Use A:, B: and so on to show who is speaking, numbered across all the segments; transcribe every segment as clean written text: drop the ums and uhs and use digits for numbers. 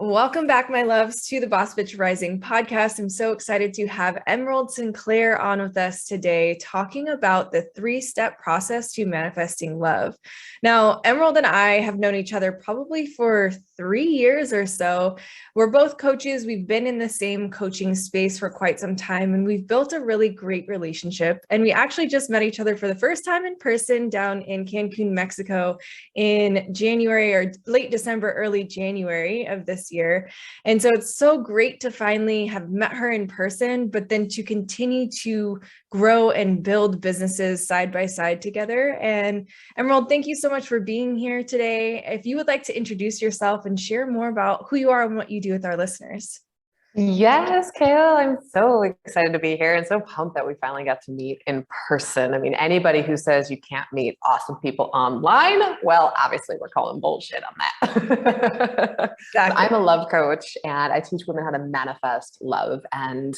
A: Welcome back, my loves, to the Boss Bitch Rising podcast. I'm so excited to have Emerald Sinclair on with us today, talking about the three-step process to manifesting love. Now, Emerald and I have known each other probably for 3 years or so. We're both coaches. We've been in the same coaching space for quite some time, and we've built a really great relationship. And we actually just met each other for the first time in person down in Cancun, Mexico in January or late December, early January of this year. And so it's so great to finally have met her in person, but then to continue to grow and build businesses side by side together. And Emerald, thank you so much for being here today. If you would like to introduce yourself and share more about who you are and what you do with our listeners.
B: Yes, Kael, I'm so excited to be here and so pumped that we finally got to meet in person. I mean, anybody who says you can't meet awesome people online, well, obviously we're calling bullshit on that.
A: Exactly.
B: I'm a love coach and I teach women how to manifest love. And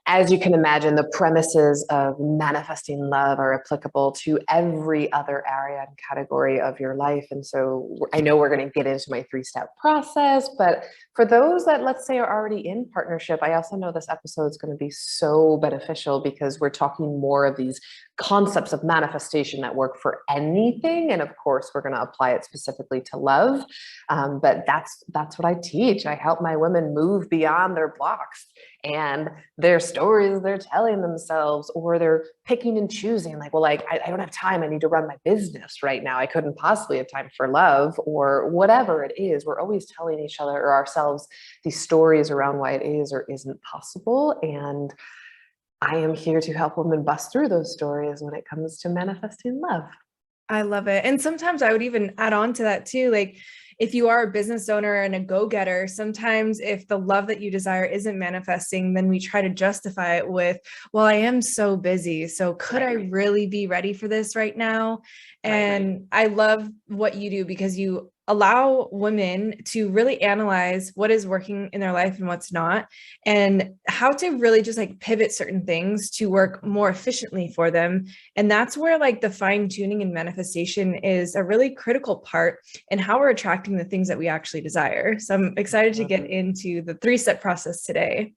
B: as you can imagine, the premises of manifesting love are applicable to every other area and category of your life. And so I know we're going to get into my three-step process, but for those that, let's say, are already in partnership, I also know this episode is going to be so beneficial because we're talking more of these concepts of manifestation that work for anything. And of course, we're going to apply it specifically to love. But that's what I teach. I help my women move beyond their blocks and their stories they're telling themselves, or they're picking and choosing like, well, like, I don't have time. I need to run my business right now. I couldn't possibly have time for love, or whatever it is. We're always telling each other or ourselves these stories around why it is or isn't possible. And I am here to help women bust through those stories when it comes to manifesting love.
A: I love it. And sometimes I would even add on to that too. Like if you are a business owner and a go-getter, sometimes if the love that you desire isn't manifesting, then we try to justify it with, well, I am so busy. So could I really be ready for this right now? And I love what you do because you allow women to really analyze what is working in their life and what's not, and how to really just like pivot certain things to work more efficiently for them. And that's where like the fine tuning and manifestation is a really critical part in how we're attracting the things that we actually desire. So I'm excited to get into the three-step process today.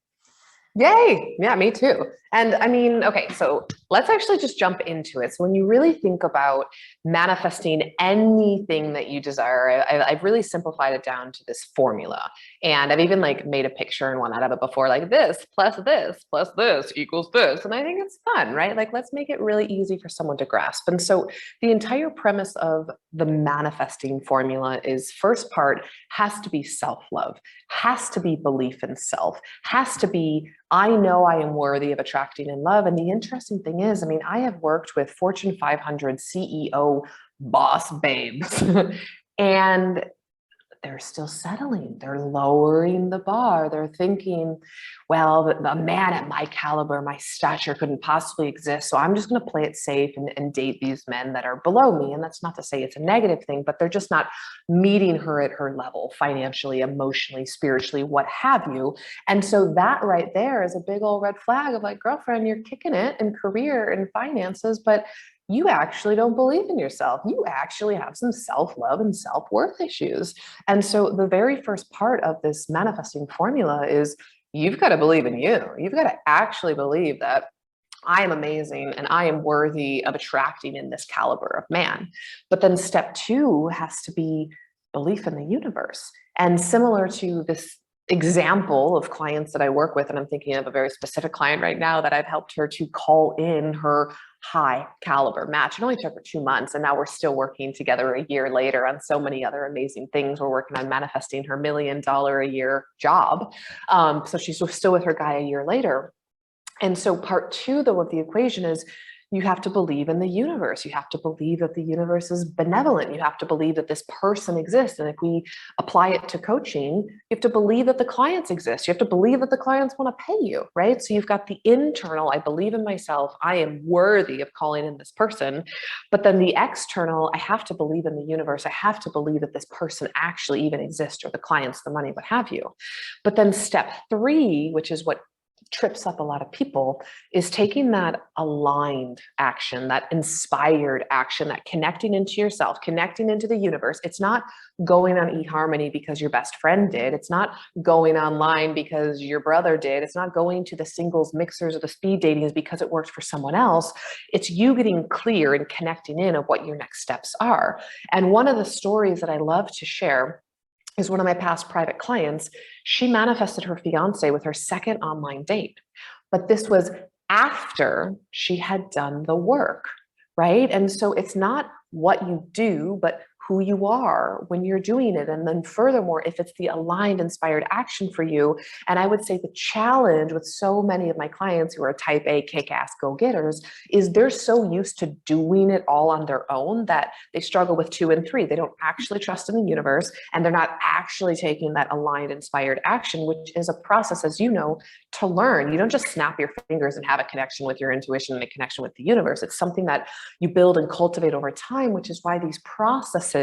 B: Yay. Yeah, me too. And I mean, okay, so let's actually just jump into it. So when you really think about manifesting anything that you desire, I've really simplified it down to this formula. And I've even like made a picture and one out of it before, like this plus this equals this. And I think it's fun, right? Like, let's make it really easy for someone to grasp. And so the entire premise of the manifesting formula is, first part has to be self-love, has to be belief in self, has to be, I know I am worthy of attracting in love. And the interesting thing is, I mean, I have worked with Fortune 500 CEO boss babes and they're still settling. They're lowering the bar. They're thinking, well, the man at my caliber, my stature couldn't possibly exist. So I'm just going to play it safe and date these men that are below me. And that's not to say it's a negative thing, but they're just not meeting her at her level, financially, emotionally, spiritually, what have you. And so that right there is a big old red flag of like, girlfriend, you're kicking it in career and finances, but you actually don't believe in yourself. You actually have some self-love and self-worth issues. And so the very first part of this manifesting formula is you've got to believe in you. You've got to actually believe that I am amazing and I am worthy of attracting in this caliber of man. But then step two has to be belief in the universe. And similar to this example of clients that I work with, and I'm thinking of a very specific client right now that I've helped her to call in her high caliber match. It only took her 2 months, and now we're still working together a year later on so many other amazing things. We're working on manifesting her $1 million a year job. So she's still with her guy a year later. And so part two, though, of the equation is you have to believe in the universe. You have to believe that the universe is benevolent. You have to believe that this person exists. And if we apply it to coaching, you have to believe that the clients exist. You have to believe that the clients want to pay you, right? So you've got the internal, I believe in myself. I am worthy of calling in this person. But then the external, I have to believe in the universe. I have to believe that this person actually even exists, or the clients, the money, what have you. But then step three, which is what trips up a lot of people is taking that aligned action, that inspired action, that connecting into yourself, connecting into the universe. It's not going on eHarmony because your best friend did. It's not going online because your brother did. It's not going to the singles mixers or the speed datings because it worked for someone else. It's you getting clear and connecting in of what your next steps are. And one of the stories that I love to share is one of my past private clients. She manifested her fiance with her second online date, but this was after she had done the work, right? And so it's not what you do, but who you are when you're doing it. And then furthermore, if it's the aligned, inspired action for you. And I would say the challenge with so many of my clients who are type A, kick-ass go-getters is they're so used to doing it all on their own that they struggle with 2 and 3. They don't actually trust in the universe, and they're not actually taking that aligned, inspired action, which is a process, as you know, to learn. You don't just snap your fingers and have a connection with your intuition and a connection with the universe. It's something that you build and cultivate over time, which is why these processes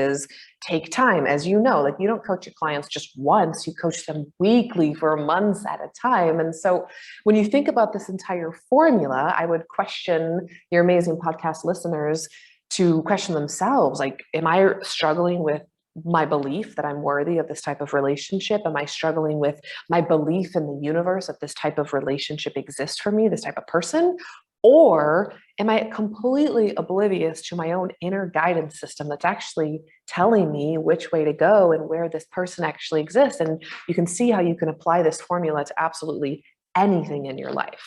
B: take time. As you know, like you don't coach your clients just once, you coach them weekly for months at a time. And so when you think about this entire formula, I would question your amazing podcast listeners to question themselves. Like, am I struggling with my belief that I'm worthy of this type of relationship? Am I struggling with my belief in the universe that this type of relationship exists for me, this type of person? Or am I completely oblivious to my own inner guidance system that's actually telling me which way to go and where this person actually exists? And you can see how you can apply this formula to absolutely anything in your life.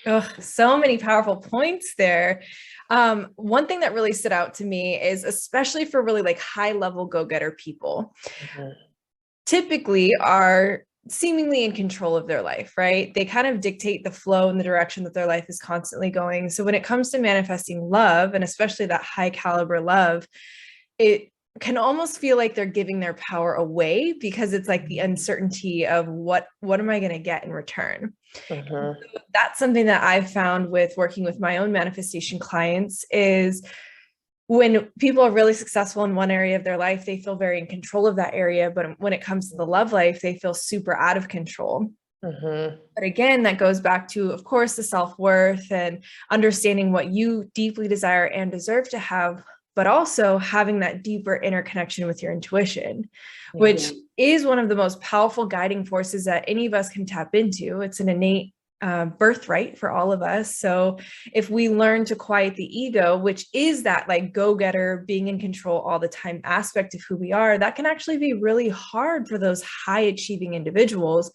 A: Oh, so many powerful points there. One thing that really stood out to me is, especially for really like high level go-getter people, typically are seemingly in control of their life, right? They kind of dictate the flow and the direction that their life is constantly going. So when it comes to manifesting love, and especially that high caliber love, it can almost feel like they're giving their power away because it's like the uncertainty of what am I going to get in return? So that's something that I've found with working with my own manifestation clients is when people are really successful in one area of their life, they feel very in control of that area. But when it comes to the love life, they feel super out of control. But again, that goes back to, of course, the self-worth and understanding what you deeply desire and deserve to have, but also having that deeper inner connection with your intuition, which is one of the most powerful guiding forces that any of us can tap into. It's an innate birthright for all of us. So if we learn to quiet the ego, which is that like go-getter, being in control all the time aspect of who we are, that can actually be really hard for those high achieving individuals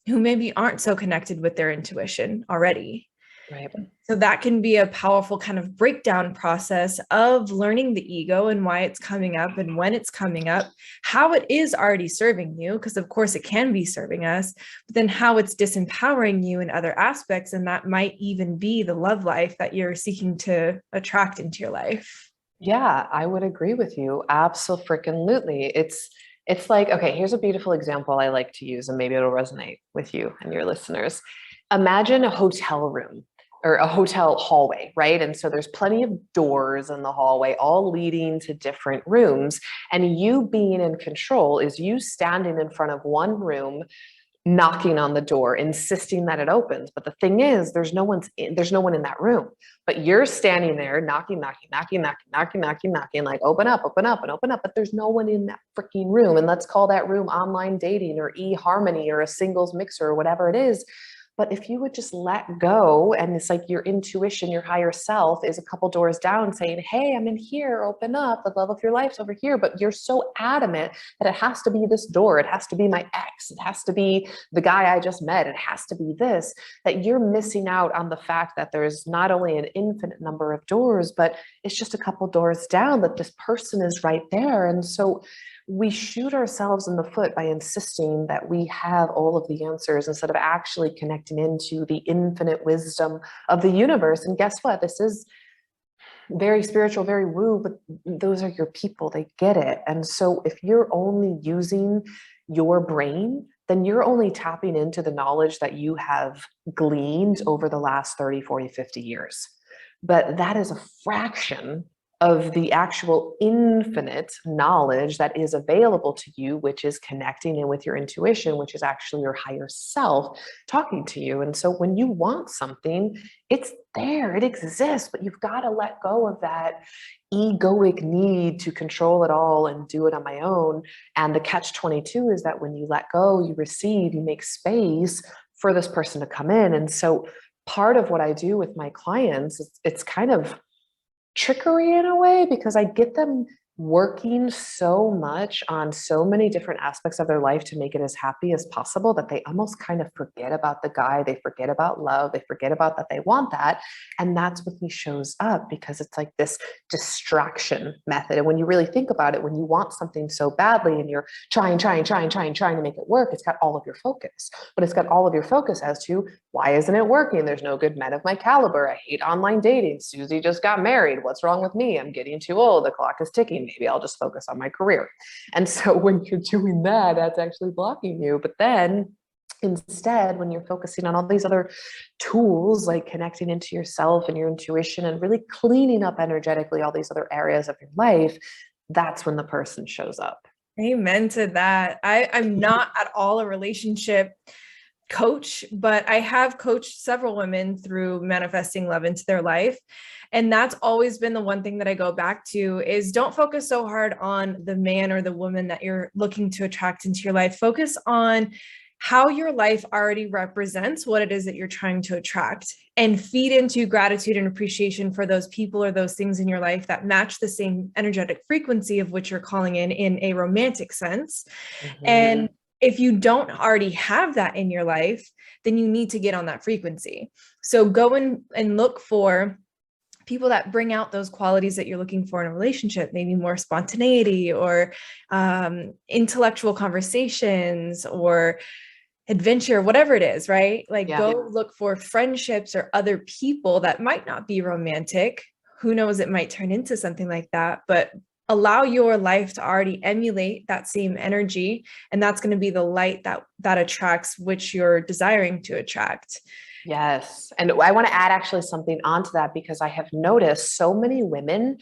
A: who maybe aren't so connected with their intuition already.
B: Right.
A: So that can be a powerful kind of breakdown process of learning the ego and why it's coming up and when it's coming up, how it is already serving you, because of course it can be serving us, but then how it's disempowering you in other aspects. And that might even be the love life that you're seeking to attract into your life.
B: Yeah, I would agree with you. Absolutely. It's like, okay, here's a beautiful example I like to use, and maybe it'll resonate with you and your listeners. Imagine a hotel room or a hotel hallway, right? And so there's plenty of doors in the hallway, all leading to different rooms. And you being in control is you standing in front of one room, knocking on the door, insisting that it opens. But the thing is, there's no one in that room, but you're standing there knocking, like open up, and open up. But there's no one in that freaking room. And let's call that room online dating or eHarmony or a singles mixer or whatever it is. But if you would just let go, and it's like your intuition, your higher self is a couple doors down saying, hey, I'm in here, open up, the love of your life's over here. But you're so adamant that it has to be this door. It has to be my ex. It has to be the guy I just met. It has to be this, that you're missing out on the fact that there's not only an infinite number of doors, but it's just a couple doors down that this person is right there. And so we shoot ourselves in the foot by insisting that we have all of the answers instead of actually connecting into the infinite wisdom of the universe. And guess what? This is very spiritual, very woo, but those are your people. They get it. And so if you're only using your brain, then you're only tapping into the knowledge that you have gleaned over the last 30, 40, 50 years. But that is a fraction of the actual infinite knowledge that is available to you, which is connecting in with your intuition, which is actually your higher self talking to you. And so when you want something, it's there, it exists, but you've got to let go of that egoic need to control it all and do it on my own. And the catch 22 is that when you let go, you receive, you make space for this person to come in. And so part of what I do with my clients, it's kind of trickery in a way, because I get them working so much on so many different aspects of their life to make it as happy as possible that they almost kind of forget about the guy. They forget about love. They forget about that they want that. And that's when he shows up, because it's like this distraction method. And when you really think about it, when you want something so badly and you're trying to make it work, it's got all of your focus. But it's got all of your focus as to, why isn't it working? There's no good men of my caliber. I hate online dating. Susie just got married. What's wrong with me? I'm getting too old. The clock is ticking. Maybe I'll just focus on my career. And so when you're doing that, that's actually blocking you. But then instead, when you're focusing on all these other tools, like connecting into yourself and your intuition and really cleaning up energetically all these other areas of your life, that's when the person shows up.
A: Amen to that. I'm not at all a relationship coach, but I have coached several women through manifesting love into their life. And that's always been the one thing that I go back to is, don't focus so hard on the man or the woman that you're looking to attract into your life. Focus on how your life already represents what it is that you're trying to attract, and feed into gratitude and appreciation for those people or those things in your life that match the same energetic frequency of which you're calling in a romantic sense. Mm-hmm. And if you don't already have that in your life, then you need to get on that frequency. So go in and look for people that bring out those qualities that you're looking for in a relationship, maybe more spontaneity or intellectual conversations or adventure, whatever it is, right? Like go look for friendships or other people that might not be romantic. Who knows, it might turn into something like that, but allow your life to already emulate that same energy. And that's going to be the light that attracts which you're desiring to attract.
B: Yes. And I want to add actually something onto that, because I have noticed so many women,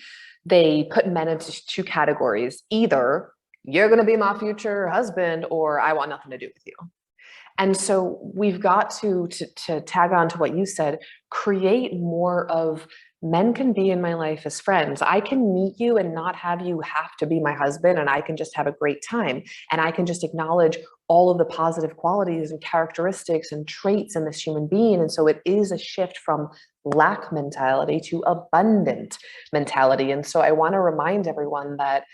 B: they put men into two categories. Either you're going to be my future husband, or I want nothing to do with you. And so we've got to tag on to what you said, create more of, men can be in my life as friends. I can meet you and not have you have to be my husband, and I can just have a great time. And I can just acknowledge all of the positive qualities and characteristics and traits in this human being. And so it is a shift from lack mentality to abundant mentality. And so I want to remind everyone that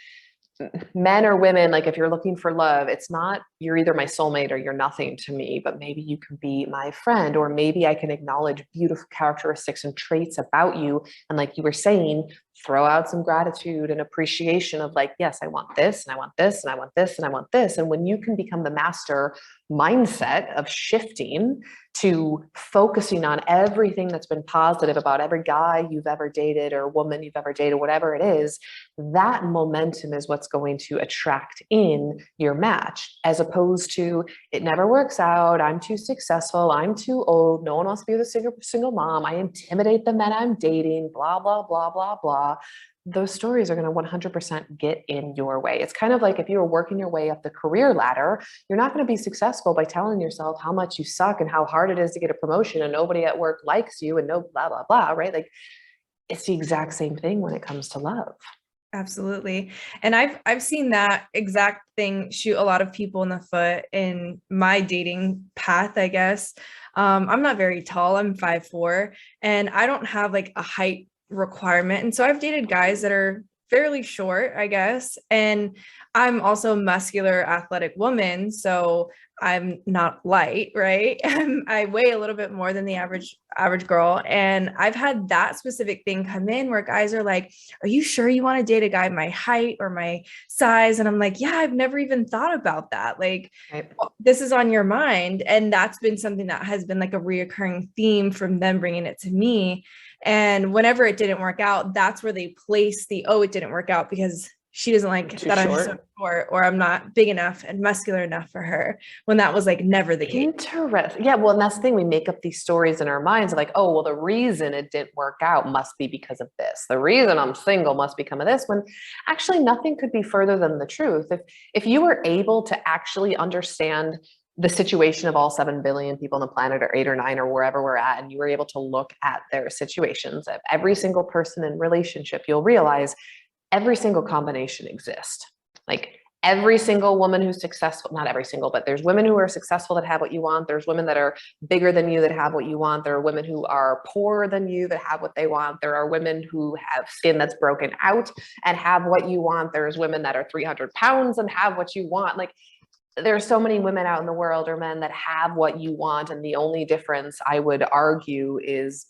B: men or women, like if you're looking for love, it's not you're either my soulmate or you're nothing to me, but maybe you can be my friend, or maybe I can acknowledge beautiful characteristics and traits about you. And like you were saying, throw out some gratitude and appreciation of like, yes, I want this and I want this and I want this and I want this. And when you can become the master mindset of shifting to focusing on everything that's been positive about every guy you've ever dated or woman you've ever dated, whatever it is, that momentum is what's going to attract in your match, as opposed to it never works out. I'm too successful. I'm too old. No one wants to be with a single mom. I intimidate the men I'm dating, blah, blah, blah, blah, blah. Those stories are going to 100% get in your way. It's kind of like if you were working your way up the career ladder, you're not going to be successful by telling yourself how much you suck and how hard it is to get a promotion and nobody at work likes you and no blah, blah, blah, right? Like it's the exact same thing when it comes to love.
A: Absolutely. And I've seen that exact thing shoot a lot of people in the foot in my dating path, I guess. I'm not very tall. I'm 5'4", and I don't have like a height requirement. And so I've dated guys that are fairly short, I guess. And I'm also a muscular, athletic woman. So I'm not light, right? I weigh a little bit more than the average girl. And I've had that specific thing come in where guys are like, are you sure you want to date a guy my height or my size? And I'm like, yeah, I've never even thought about that. Like, this is on your mind. And that's been something that has been like a reoccurring theme from them bringing it to me. And whenever it didn't work out, that's where they place it didn't work out because she doesn't like
B: Too
A: that I'm
B: short.
A: so short, or I'm not big enough and muscular enough for her, when that was like never the case.
B: Interesting. Yeah, well, and that's the thing. We make up these stories in our minds of like, oh, well, the reason it didn't work out must be because of this. The reason I'm single must be because of this, when actually nothing could be further than the truth. If you were able to actually understand the situation of all 7 billion people on the planet, or 8 or 9 or wherever we're at, and you were able to look at their situations of every single person in relationship, you'll realize every single combination exists. Like every single woman who's successful, not every single, but there's women who are successful that have what you want. There's women that are bigger than you that have what you want. There are women who are poorer than you that have what they want. There are women who have skin that's broken out and have what you want. There's women that are 300 pounds and have what you want. Like, there's so many women out in the world, or men, that have what you want. And the only difference, I would argue, is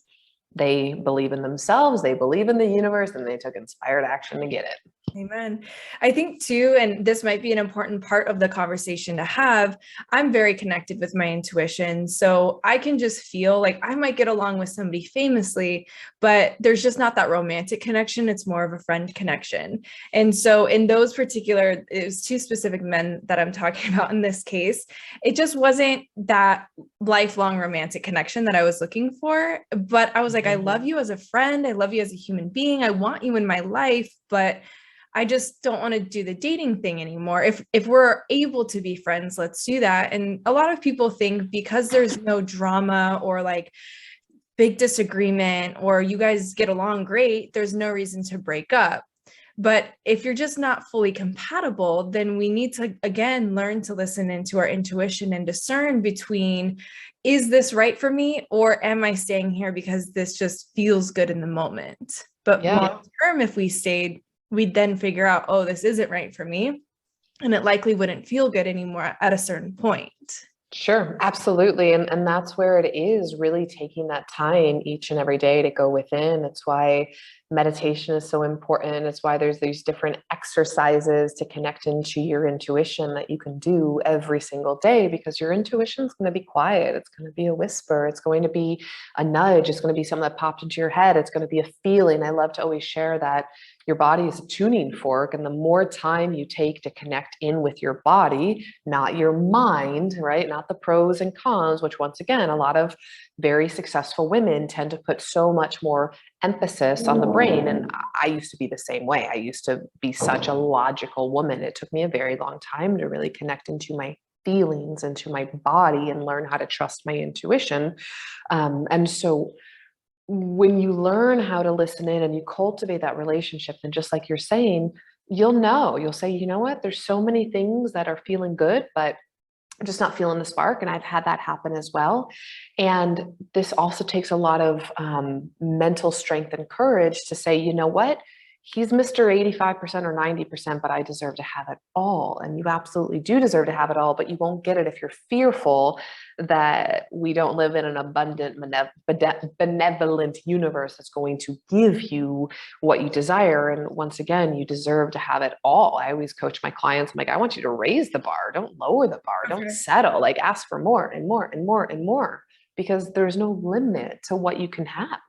B: they believe in themselves, they believe in the universe, and they took inspired action to get it.
A: Amen. I think too, and this might be an important part of the conversation to have, I'm very connected with my intuition. So I can just feel like I might get along with somebody famously, but there's just not that romantic connection. It's more of a friend connection. And so in those particular, it was 2 specific men that I'm talking about in this case, it just wasn't that lifelong romantic connection that I was looking for. But I was like, I love you as a friend. I love you as a human being. I want you in my life, but I just don't want to do the dating thing anymore. If we're able to be friends, let's do that. And a lot of people think because there's no drama or like big disagreement, or you guys get along great, there's no reason to break up. But if you're just not fully compatible, then we need to, again, learn to listen into our intuition and discern between, is this right for me, or am I staying here because this just feels good in the moment? But long term, if we stayed, we'd then figure out, oh, this isn't right for me. And it likely wouldn't feel good anymore at a certain point.
B: Sure, absolutely. And that's where it is, really taking that time each and every day to go within. It's why meditation is so important. It's why there's these different exercises to connect into your intuition that you can do every single day, because your intuition is going to be quiet. It's going to be a whisper. It's going to be a nudge. It's going to be something that popped into your head. It's going to be a feeling. I love to always share that your body is a tuning fork, and the more time you take to connect in with your body, not your mind, right? Not the pros and cons, which once again, a lot of very successful women tend to put so much more emphasis on the brain. And I used to be the same way. I used to be such a logical woman. It took me a very long time to really connect into my feelings, into my body, and learn how to trust my intuition. And so when you learn how to listen in and you cultivate that relationship, then just like you're saying, you'll say, you know what, there's so many things that are feeling good, but I'm just not feeling the spark. And I've had that happen as well. And this also takes a lot of mental strength and courage to say, you know what, he's Mr. 85% or 90%, but I deserve to have it all. And you absolutely do deserve to have it all, but you won't get it if you're fearful that we don't live in an abundant, benevolent universe that's going to give you what you desire. And once again, you deserve to have it all. I always coach my clients. I'm like, I want you to raise the bar. Don't lower the bar. Don't settle. Like, ask for more and more and more and more, because there's no limit to what you can have.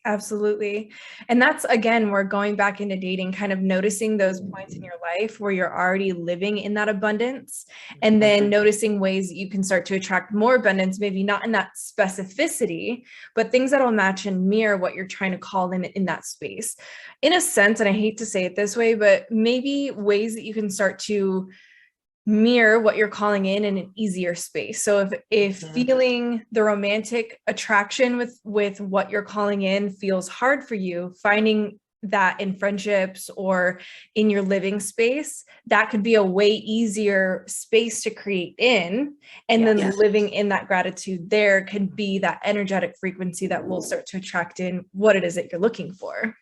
A: Absolutely. And that's, again, we're going back into dating, kind of noticing those points in your life where you're already living in that abundance, and then noticing ways that you can start to attract more abundance, maybe not in that specificity, but things that'll match and mirror what you're trying to call in that space. In a sense, and I hate to say it this way, but maybe ways that you can start to mirror what you're calling in an easier space. So if feeling the romantic attraction with what you're calling in feels hard for you, finding that in friendships or in your living space, that could be a way easier space to create in. And then living in that gratitude there can be that energetic frequency that will start to attract in what it is that you're looking for.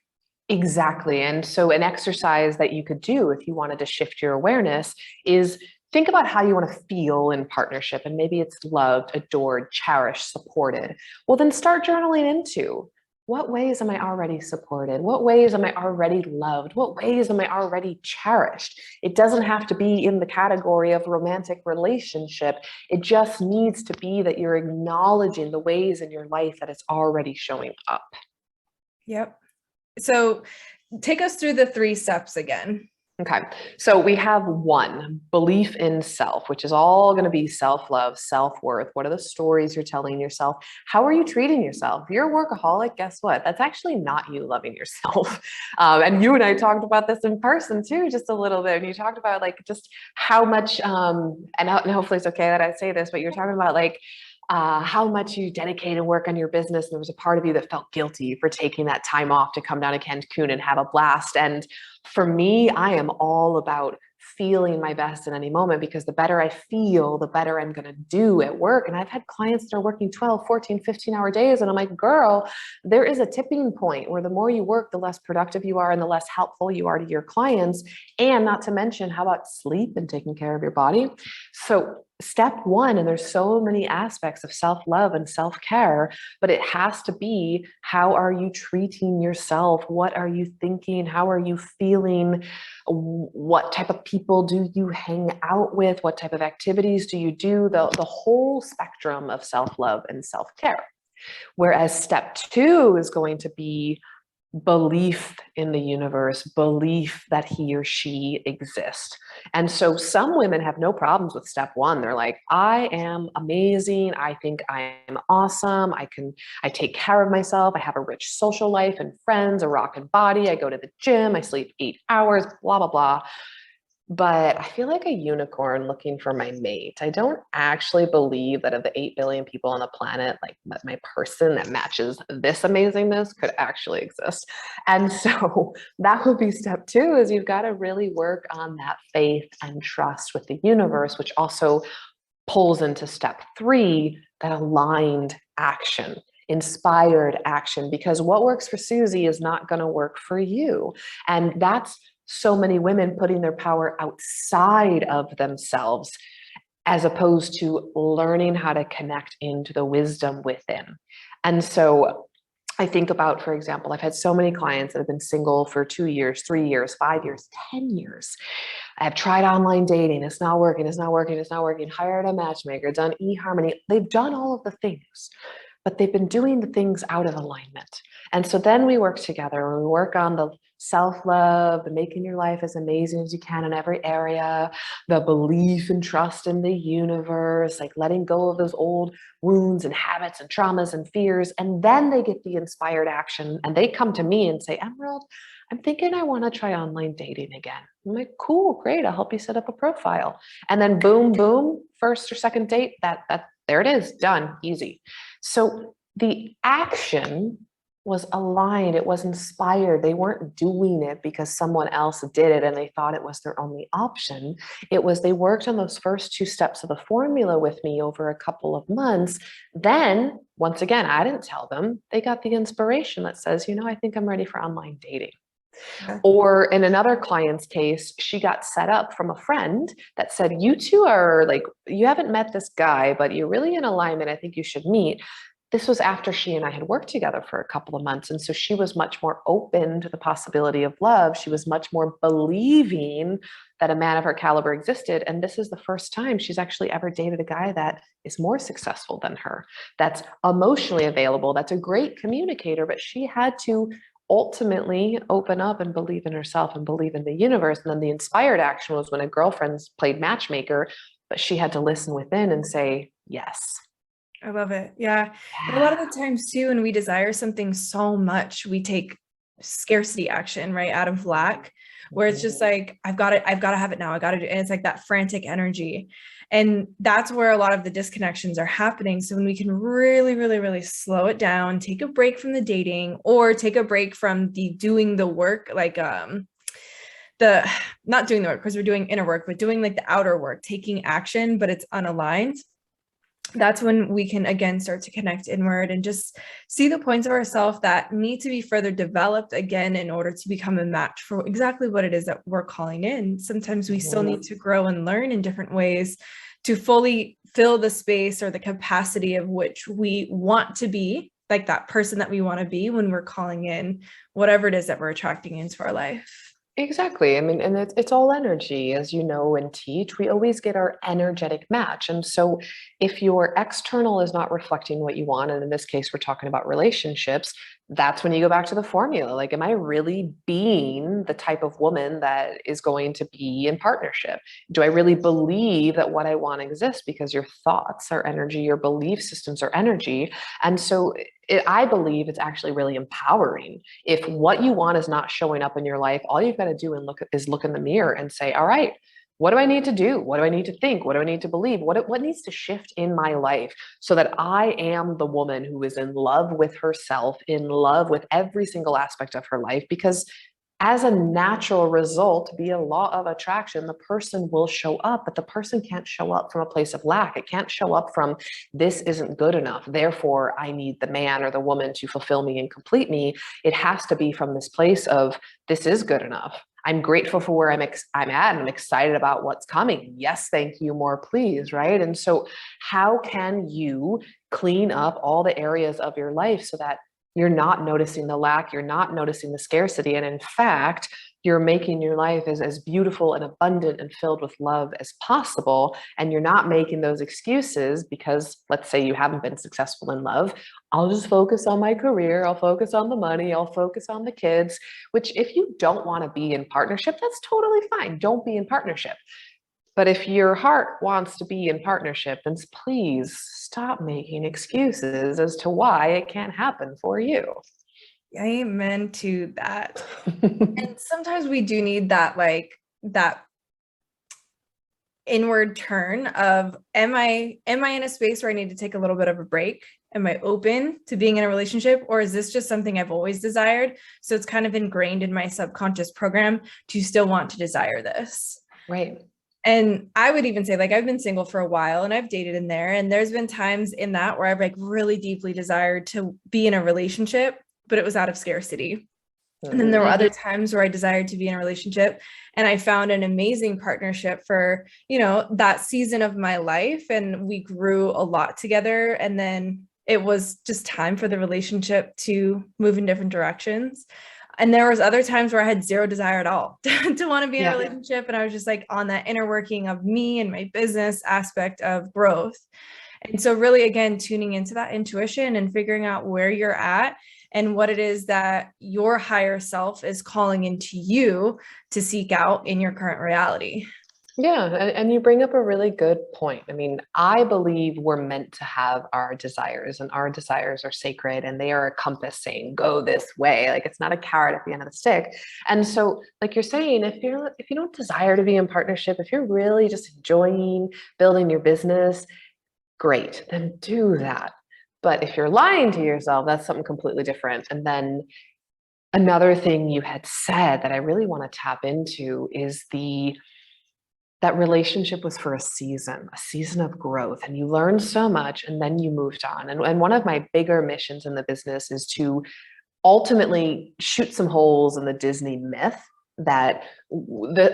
B: Exactly. And so an exercise that you could do if you wanted to shift your awareness is think about how you want to feel in partnership. And maybe it's loved, adored, cherished, supported. Well, then start journaling into, what ways am I already supported? What ways am I already loved? What ways am I already cherished? It doesn't have to be in the category of romantic relationship. It just needs to be that you're acknowledging the ways in your life that it's already showing up.
A: Yep. So take us through the 3 steps again.
B: Okay. So we have one, belief in self, which is all going to be self-love, self-worth. What are the stories you're telling yourself? How are you treating yourself? If you're a workaholic, guess what? That's actually not you loving yourself. And you and I talked about this in person too, just a little bit. And you talked about like just how much, and hopefully it's okay that I say this, but you're talking about like how much you dedicate and work on your business. And there was a part of you that felt guilty for taking that time off to come down to Cancun and have a blast. And for me, I am all about feeling my best in any moment, because the better I feel, the better I'm going to do at work. And I've had clients that are working 12, 14, 15-hour days. And I'm like, girl, there is a tipping point where the more you work, the less productive you are and the less helpful you are to your clients. And not to mention, how about sleep and taking care of your body? So step one, and there's so many aspects of self-love and self-care, but it has to be, how are you treating yourself? What are you thinking? How are you feeling? What type of people do you hang out with? What type of activities do you do? The whole spectrum of self-love and self-care. Whereas step two is going to be belief in the universe, belief that he or she exists. And so some women have no problems with step one. They're like, I am amazing. I think I am awesome. I take care of myself. I have a rich social life and friends, a rockin' body. I go to the gym. I sleep 8 hours, blah, blah, blah. But I feel like a unicorn looking for my mate. I don't actually believe that of the 8 billion people on the planet, like that my person that matches this amazingness could actually exist. And so that would be step two, is you've got to really work on that faith and trust with the universe, which also pulls into step three, that aligned action, inspired action, because what works for Susie is not going to work for you. And that's so many women putting their power outside of themselves, as opposed to learning how to connect into the wisdom within. And so I think about, for example, I've had so many clients that have been single for 2 years, 3 years, 5 years, 10 years. I've tried online dating. It's not working. It's not working. It's not working. Hired a matchmaker, done eHarmony. They've done all of the things, but they've been doing the things out of alignment. And so then we work together. We work on the self-love, the making your life as amazing as you can in every area, the belief and trust in the universe, like letting go of those old wounds and habits and traumas and fears. And then they get the inspired action and they come to me and say, Emerald, I'm thinking I want to try online dating again. I'm like, cool, great. I'll help you set up a profile. And then boom, boom, first or second date, there it is, done, easy. So the action was aligned. It was inspired. They weren't doing it because someone else did it and they thought it was their only option. It was, they worked on those first 2 steps of the formula with me over a couple of months. Then, once again, I didn't tell them. They got the inspiration that says, I think I'm ready for online dating. Okay. Or in another client's case, she got set up from a friend that said, you two are like, you haven't met this guy, but you're really in alignment. I think you should meet. This was after she and I had worked together for a couple of months. And so she was much more open to the possibility of love. She was much more believing that a man of her caliber existed. And this is the first time she's actually ever dated a guy that is more successful than her, that's emotionally available, that's a great communicator, but she had to ultimately open up and believe in herself and believe in the universe. And then the inspired action was when a girlfriend played matchmaker, but she had to listen within and say, yes.
A: I love it. Yeah. And a lot of the times too, when we desire something so much, we take scarcity action, right? Out of lack, where it's just like, I've got to have it now. I got to do it. And it's like that frantic energy. And that's where a lot of the disconnections are happening. So when we can really, really, really slow it down, take a break from the dating, or take a break from the doing the work, like, the not doing the work because we're doing inner work, but doing like the outer work, taking action, but it's unaligned. That's when we can again start to connect inward and just see the points of ourselves that need to be further developed again in order to become a match for exactly what it is that we're calling in. Sometimes we still need to grow and learn in different ways to fully fill the space or the capacity of which we want to be, like that person that we want to be when we're calling in whatever it is that we're attracting into our life.
B: Exactly. I mean, and it's all energy, as you know, and teach, we always get our energetic match. And so if your external is not reflecting what you want, and in this case, we're talking about relationships, that's when you go back to the formula. Like, am I really being the type of woman that is going to be in partnership? Do I really believe that what I want exists? Because your thoughts are energy, your belief systems are energy. And so I believe it's actually really empowering. If what you want is not showing up in your life, all you've got to do is look in the mirror and say, all right, what do I need to do? What do I need to think? What do I need to believe? What needs to shift in my life so that I am the woman who is in love with herself, in love with every single aspect of her life? Because as a natural result, via law of attraction, the person will show up, but the person can't show up from a place of lack. It can't show up from, this isn't good enough, therefore I need the man or the woman to fulfill me and complete me. It has to be from this place of, this is good enough. I'm grateful for where I'm at, and I'm excited about what's coming. Yes, thank you, more please, right? And so how can you clean up all the areas of your life so that you're not noticing the lack, you're not noticing the scarcity, and in fact, you're making your life as beautiful and abundant and filled with love as possible, and you're not making those excuses because, let's say, you haven't been successful in love. I'll just focus on my career, I'll focus on the money, I'll focus on the kids, which if you don't want to be in partnership, that's totally fine. Don't be in partnership. But if your heart wants to be in partnership, then please stop making excuses as to why it can't happen for you.
A: Amen to that. And sometimes we do need that, like, that inward turn of, am I in a space where I need to take a little bit of a break? Am I open to being in a relationship, or is this just something I've always desired? So it's kind of ingrained in my subconscious program to still want to desire this.
B: Right.
A: And I would even say, like, I've been single for a while and I've dated in there, and there's been times in that where I've like really deeply desired to be in a relationship, but it was out of scarcity. And then there were other times where I desired to be in a relationship, and I found an amazing partnership for, you know, that season of my life, and we grew a lot together. And then it was just time for the relationship to move in different directions. And there was other times where I had zero desire at all to want to be in a relationship. And I was just like on that inner working of me and my business aspect of growth. And so really, again, tuning into that intuition and figuring out where you're at and what it is that your higher self is calling into you to seek out in your current reality.
B: Yeah, and you bring up a really good point. I mean, I believe we're meant to have our desires, and our desires are sacred, and they are a compass saying, go this way. Like, it's not a carrot at the end of the stick. And so, like you're saying, if you don't desire to be in partnership, if you're really just enjoying building your business, great, then do that. But if you're lying to yourself, that's something completely different. And then another thing you had said that I really want to tap into is that relationship was for a season of growth, and you learned so much and then you moved on. And one of my bigger missions in the business is to ultimately shoot some holes in the Disney myth that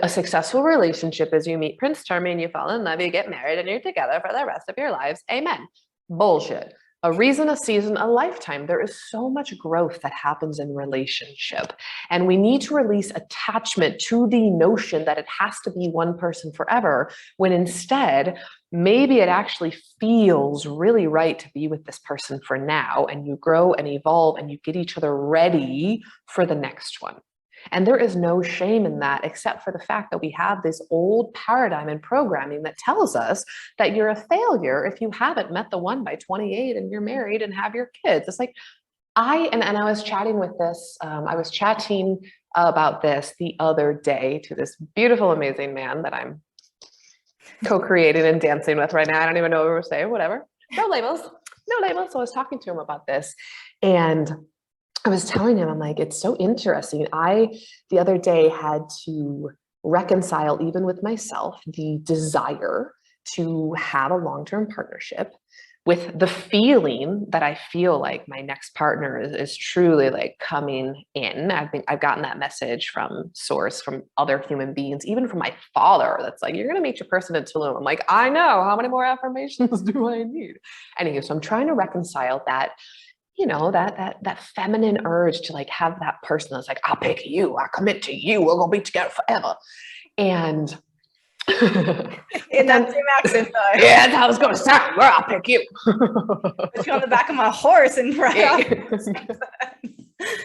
B: a successful relationship is you meet Prince Charming, you fall in love, you get married, and you're together for the rest of your lives. Amen. Bullshit. A reason, a season, a lifetime. There is so much growth that happens in relationship. And we need to release attachment to the notion that it has to be one person forever, when instead, maybe it actually feels really right to be with this person for now, and you grow and evolve and you get each other ready for the next one. And there is no shame in that, except for the fact that we have this old paradigm and programming that tells us that you're a failure if you haven't met the one by 28 and you're married and have your kids. It's like, I was chatting with this, I was chatting about this the other day to this beautiful, amazing man that I'm co-creating and dancing with right now. I don't even know what we're saying, whatever. No labels. So I was talking to him about this, and I was telling him, I'm like, it's so interesting. The other day, had to reconcile, even with myself, the desire to have a long-term partnership with the feeling that I feel like my next partner is truly like coming in. I've gotten that message from source, from other human beings, even from my father, that's like, you're going to meet your person in Tulum. I'm like, I know, how many more affirmations do I need? Anyway, so I'm trying to reconcile that, you know, that feminine urge to like have that person that's like, I'll pick you, I commit to you, we're gonna be together forever. And
A: in that same accent, though.
B: Yeah, that's how it's gonna sound. Well, I'll pick you.
A: Put you on the back of my horse and ride off.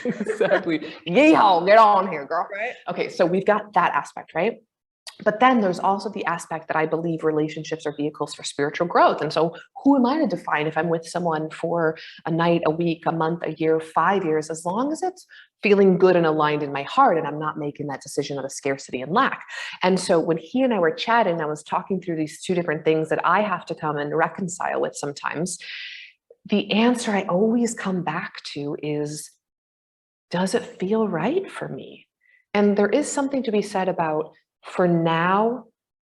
B: Exactly. Yeehaw, get on here, girl.
A: Right.
B: Okay, so we've got that aspect, right? But then there's also the aspect that I believe relationships are vehicles for spiritual growth. And so who am I to define if I'm with someone for a night, a week, a month, a year, 5 years, as long as it's feeling good and aligned in my heart and I'm not making that decision out of scarcity and lack. And so when he and I were chatting, I was talking through these two different things that I have to come and reconcile with sometimes. The answer I always come back to is, does it feel right for me? And there is something to be said about for now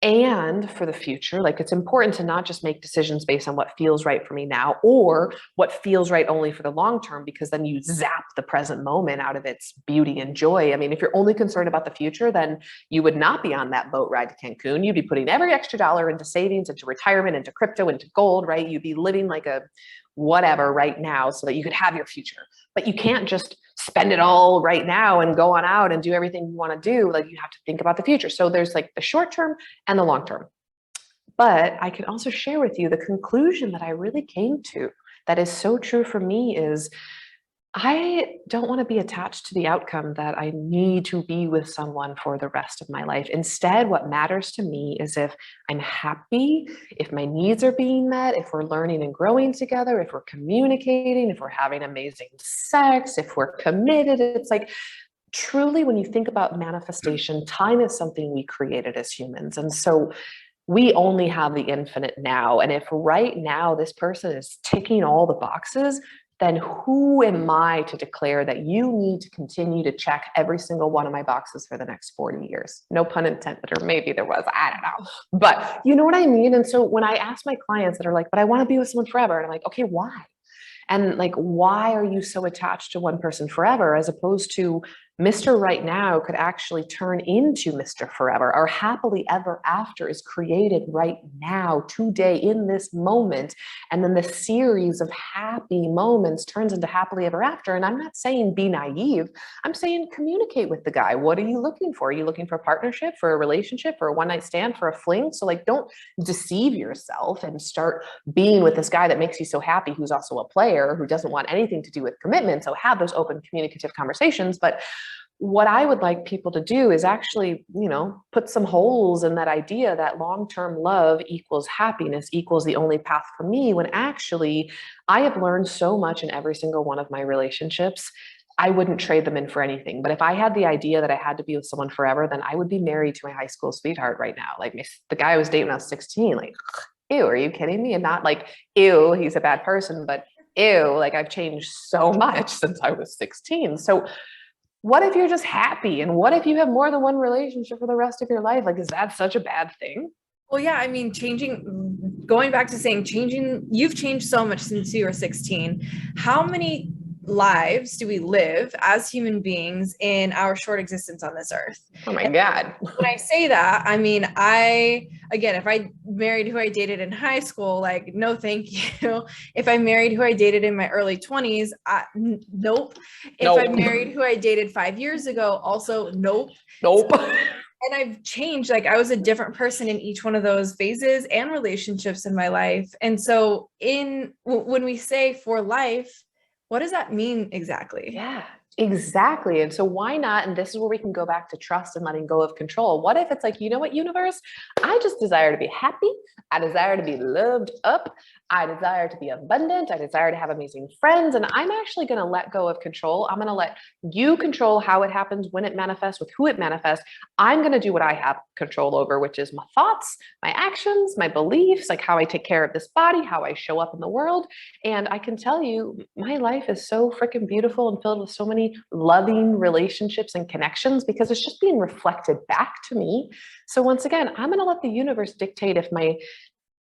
B: and for the future. Like, it's important to not just make decisions based on what feels right for me now or what feels right only for the long term, because then you zap the present moment out of its beauty and joy. I mean, if you're only concerned about the future, then you would not be on that boat ride to Cancun. You'd be putting every extra dollar into savings, into retirement, into crypto, into gold, right? You'd be living like a whatever right now so that you could have your future. But you can't just spend it all right now and go on out and do everything you want to do. Like, you have to think about the future. So there's like the short term and the long term. But I can also share with you the conclusion that I really came to that is so true for me is, I don't want to be attached to the outcome that I need to be with someone for the rest of my life. Instead, what matters to me is if I'm happy, if my needs are being met, if we're learning and growing together, if we're communicating, if we're having amazing sex, if we're committed. It's like, truly, when you think about manifestation, time is something we created as humans. And so we only have the infinite now. And if right now this person is ticking all the boxes, then who am I to declare that you need to continue to check every single one of my boxes for the next 40 years? No pun intended, or maybe there was, I don't know. But you know what I mean? And so when I ask my clients that are like, but I want to be with someone forever, and I'm like, okay, why? And like, why are you so attached to one person forever, as opposed to Mr. Right Now could actually turn into Mr. Forever? Our happily ever after is created right now, today, in this moment. And then the series of happy moments turns into happily ever after. And I'm not saying be naive. I'm saying communicate with the guy. What are you looking for? Are you looking for a partnership, for a relationship, for a one night stand, for a fling? So like, don't deceive yourself and start being with this guy that makes you so happy, who's also a player, who doesn't want anything to do with commitment. So have those open communicative conversations. But what I would like people to do is actually, put some holes in that idea that long-term love equals happiness equals the only path for me, when actually I have learned so much in every single one of my relationships. I wouldn't trade them in for anything. But if I had the idea that I had to be with someone forever, then I would be married to my high school sweetheart right now. Like, the guy I was dating when I was 16, like, ew, are you kidding me? And not like, ew, he's a bad person, but ew, like, I've changed so much since I was 16. So what if you're just happy? And what if you have more than one relationship for the rest of your life? Like, is that such a bad thing?
A: Well, yeah, I mean, going back to saying you've changed so much since you were 16. How many lives do we live as human beings in our short existence on this earth?
B: Oh my God.
A: When I say that, I mean, again, if I married who I dated in high school, like, no, thank you. If I married who I dated in my early 20s, nope. If I married who I dated 5 years ago, also nope.
B: Nope.
A: And I've changed. Like, I was a different person in each one of those phases and relationships in my life. And so when we say for life, what does that mean exactly?
B: Yeah, exactly. And so why not? And this is where we can go back to trust and letting go of control. What if it's like, you know what, universe? I just desire to be happy. I desire to be loved up. I desire to be abundant. I desire to have amazing friends. And I'm actually going to let go of control. I'm going to let you control how it happens, when it manifests, with who it manifests. I'm going to do what I have control over, which is my thoughts, my actions, my beliefs, like how I take care of this body, how I show up in the world. And I can tell you, my life is so freaking beautiful and filled with so many loving relationships and connections, because it's just being reflected back to me. So once again, I'm going to let the universe dictate if my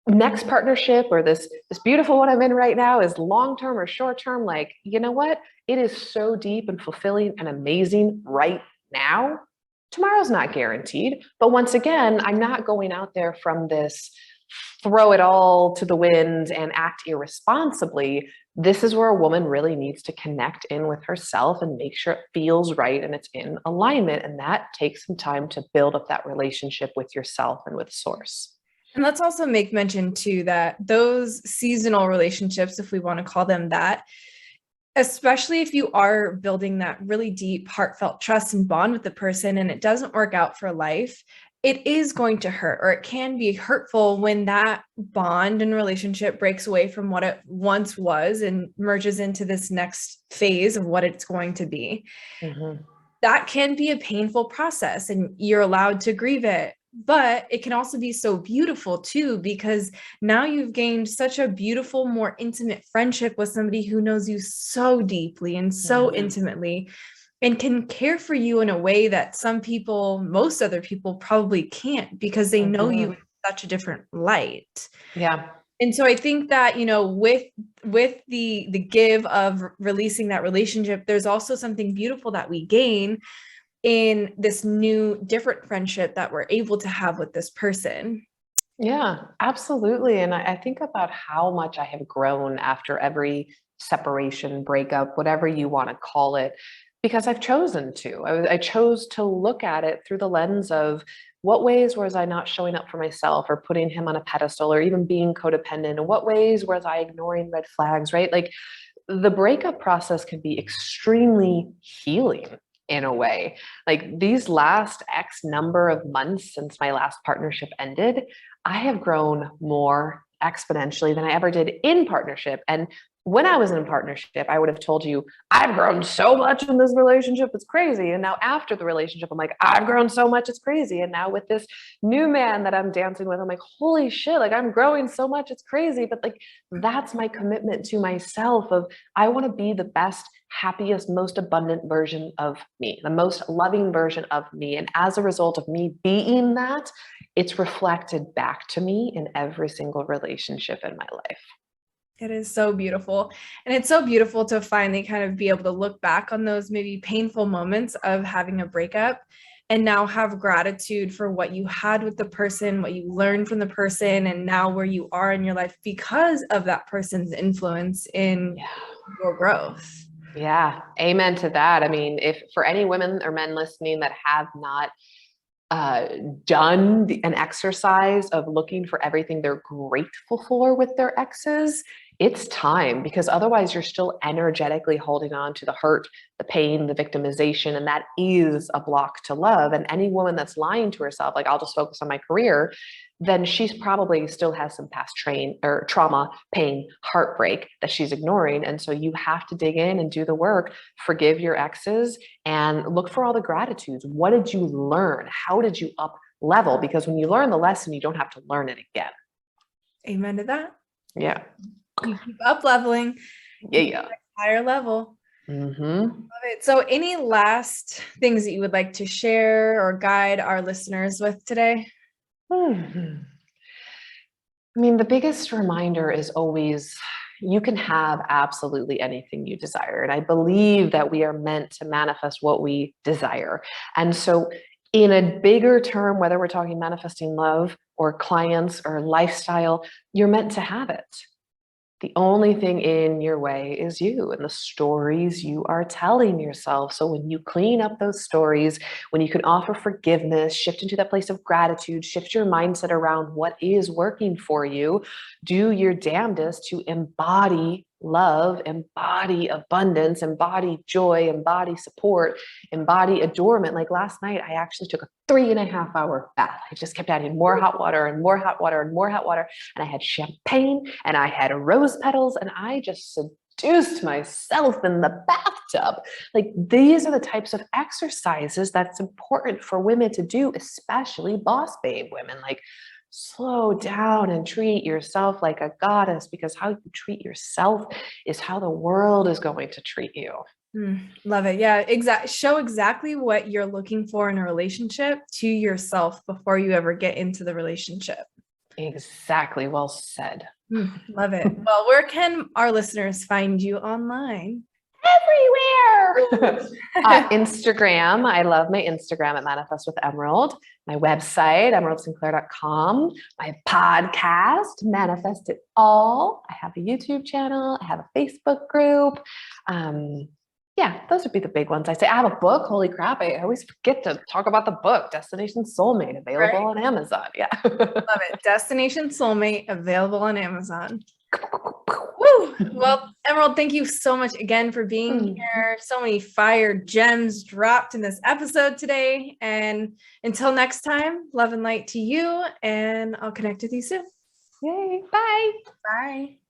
B: next partnership or this beautiful one I'm in right now is long-term or short-term. Like, you know what? It is so deep and fulfilling and amazing right now. Tomorrow's not guaranteed. But once again, I'm not going out there from this throw it all to the wind and act irresponsibly. This is where a woman really needs to connect in with herself and make sure it feels right and it's in alignment. And that takes some time to build up that relationship with yourself and with source.
A: And let's also make mention too that those seasonal relationships, if we want to call them that, especially if you are building that really deep, heartfelt trust and bond with the person and it doesn't work out for life, it is going to hurt, or it can be hurtful when that bond and relationship breaks away from what it once was and merges into this next phase of what it's going to be.
B: Mm-hmm.
A: That can be a painful process, and you're allowed to grieve it. But it can also be so beautiful too, because now you've gained such a beautiful, more intimate friendship with somebody who knows you so deeply and so intimately and can care for you in a way that some people, most other people probably can't, because they know you in such a different light.
B: Yeah.
A: And so I think that, with the give of releasing that relationship, there's also something beautiful that we gain in this new, different friendship that we're able to have with this person.
B: Yeah, absolutely. And I think about how much I have grown after every separation, breakup, whatever you want to call it, because I've chosen to. I chose to look at it through the lens of what ways was I not showing up for myself or putting him on a pedestal or even being codependent? And what ways was I ignoring red flags, right? Like the breakup process can be extremely healing in a way. Like these last X number of months since my last partnership ended, I have grown more exponentially than I ever did in partnership. And when I was in a partnership, I would have told you, I've grown so much in this relationship, it's crazy. And now after the relationship, I'm like, I've grown so much, it's crazy. And now with this new man that I'm dancing with, I'm like, holy shit, like I'm growing so much, it's crazy. But like, that's my commitment to myself of, I want to be the best, happiest, most abundant version of me, the most loving version of me. And as a result of me being that, it's reflected back to me in every single relationship in my life.
A: It is so beautiful. And it's so beautiful to finally kind of be able to look back on those maybe painful moments of having a breakup and now have gratitude for what you had with the person, what you learned from the person, and now where you are in your life because of that person's influence in your growth.
B: Yeah, amen to that. I mean, if for any women or men listening that have not done an exercise of looking for everything they're grateful for with their exes, it's time, because otherwise you're still energetically holding on to the hurt, the pain, the victimization, and that is a block to love. And any woman that's lying to herself, like, I'll just focus on my career, then she's probably still has some past trauma, pain, heartbreak that she's ignoring. And so you have to dig in and do the work, forgive your exes, and look for all the gratitudes. What did you learn? How did you up level? Because when you learn the lesson, you don't have to learn it again.
A: Amen to that.
B: Yeah.
A: You keep up leveling.
B: Yeah.
A: Higher level.
B: Mm-hmm.
A: Love it. So any last things that you would like to share or guide our listeners with today?
B: I mean, the biggest reminder is always you can have absolutely anything you desire. And I believe that we are meant to manifest what we desire. And so in a bigger term, whether we're talking manifesting love or clients or lifestyle, you're meant to have it. The only thing in your way is you and the stories you are telling yourself. So when you clean up those stories, when you can offer forgiveness, shift into that place of gratitude, shift your mindset around what is working for you, do your damnedest to embody love, embody abundance, embody joy, embody support, embody adornment. Like last night, I actually took a 3.5 hour bath. I just kept adding more hot water and more hot water and more hot water. And I had champagne and I had rose petals and I just seduced myself in the bathtub. Like these are the types of exercises that's important for women to do, especially boss babe women. Like slow down and treat yourself like a goddess, because how you treat yourself is how the world is going to treat you.
A: Love it. Yeah, show exactly what you're looking for in a relationship to yourself before you ever get into the relationship.
B: Exactly. Well said.
A: Love it. Well, where can our listeners find you online?
B: Everywhere. Instagram. I love my Instagram at Manifest with Emerald. My website, emeraldsinclair.com. My podcast, Manifest It All. I have a YouTube channel. I have a Facebook group. Yeah, those would be the big ones. I say I have a book. Holy crap. I always forget to talk about the book, Destination Soulmate, available on Amazon. Yeah.
A: Love it. Destination Soulmate, available on Amazon. Woo! Well, Emerald, thank you so much again for being here. So many fire gems dropped in this episode today. And until next time, love and light to you, and I'll connect with you soon.
B: Yay. Bye.
A: Bye.